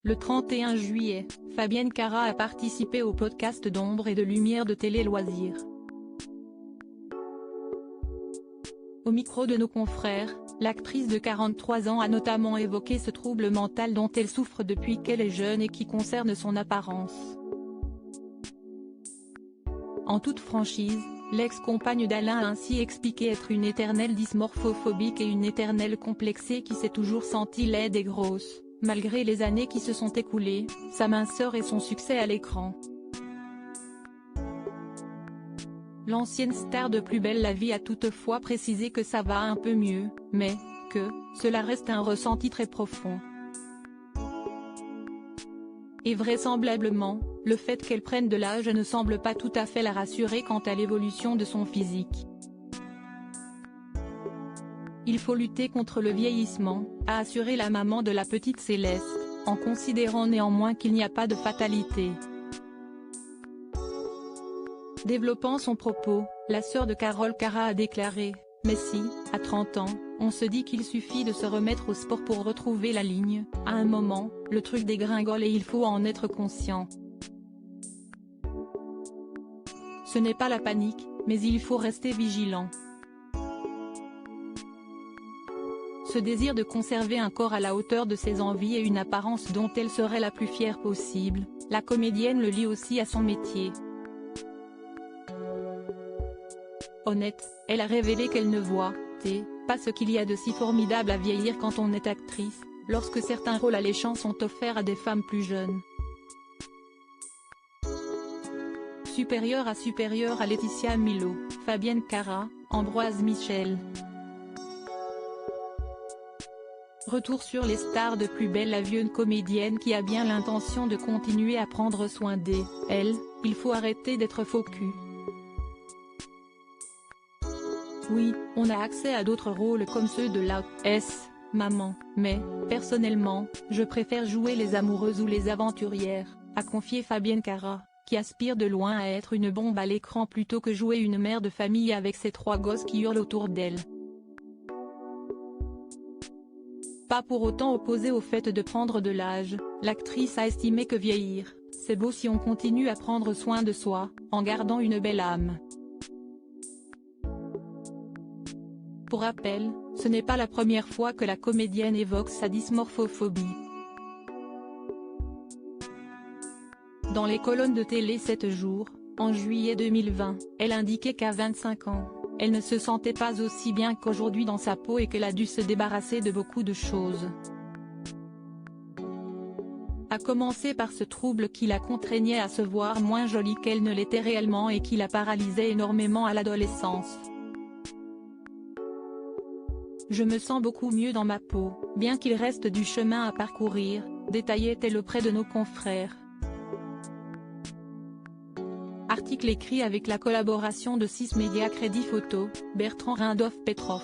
Le 31 juillet, Fabienne Cara a participé au podcast d'Ombre et de Lumière de Télé Loisirs. Au micro de nos confrères, l'actrice de 43 ans a notamment évoqué ce trouble mental dont elle souffre depuis qu'elle est jeune et qui concerne son apparence. En toute franchise, l'ex-compagne d'Alain a ainsi expliqué être une éternelle dysmorphophobique et une éternelle complexée qui s'est toujours sentie laide et grosse, malgré les années qui se sont écoulées, sa minceur et son succès à l'écran. L'ancienne star de Plus belle la vie a toutefois précisé que ça va un peu mieux, mais que cela reste un ressenti très profond. Et vraisemblablement, le fait qu'elle prenne de l'âge ne semble pas tout à fait la rassurer quant à l'évolution de son physique. Il faut lutter contre le vieillissement, a assuré la maman de la petite Céleste, en considérant néanmoins qu'il n'y a pas de fatalité. Développant son propos, la sœur de Carole Cara a déclaré « Mais si, à 30 ans, on se dit qu'il suffit de se remettre au sport pour retrouver la ligne, à un moment, le truc dégringole et il faut en être conscient. Ce n'est pas la panique, mais il faut rester vigilant. » Ce désir de conserver un corps à la hauteur de ses envies et une apparence dont elle serait la plus fière possible, la comédienne le lie aussi à son métier. Honnête, elle a révélé qu'elle ne voit pas ce qu'il y a de si formidable à vieillir quand on est actrice, lorsque certains rôles alléchants sont offerts à des femmes plus jeunes. Supérieure à Laetitia Milo, Fabienne Cara, Ambroise Michel. Retour sur les stars de Plus belle la vie. Une comédienne qui a bien l'intention de continuer à prendre soin d'elle, il faut arrêter d'être faux cul. Oui, on a accès à d'autres rôles comme ceux de la maman, mais, personnellement, je préfère jouer les amoureuses ou les aventurières, a confié Fabienne Cara, qui aspire de loin à être une bombe à l'écran plutôt que jouer une mère de famille avec ses 3 gosses qui hurlent autour d'elle. Pas pour autant opposée au fait de prendre de l'âge, l'actrice a estimé que vieillir, c'est beau si on continue à prendre soin de soi, en gardant une belle âme. Pour rappel, ce n'est pas la première fois que la comédienne évoque sa dysmorphophobie. Dans les colonnes de télé 7 jours, en juillet 2020, elle indiquait qu'à 25 ans, elle ne se sentait pas aussi bien qu'aujourd'hui dans sa peau et qu'elle a dû se débarrasser de beaucoup de choses. À commencer par ce trouble qui la contraignait à se voir moins jolie qu'elle ne l'était réellement et qui la paralysait énormément à l'adolescence. Je me sens beaucoup mieux dans ma peau, bien qu'il reste du chemin à parcourir, détaillait-elle auprès de nos confrères. Article écrit avec la collaboration de 6 médias Crédit Photo, Bertrand Rindoff Petrov.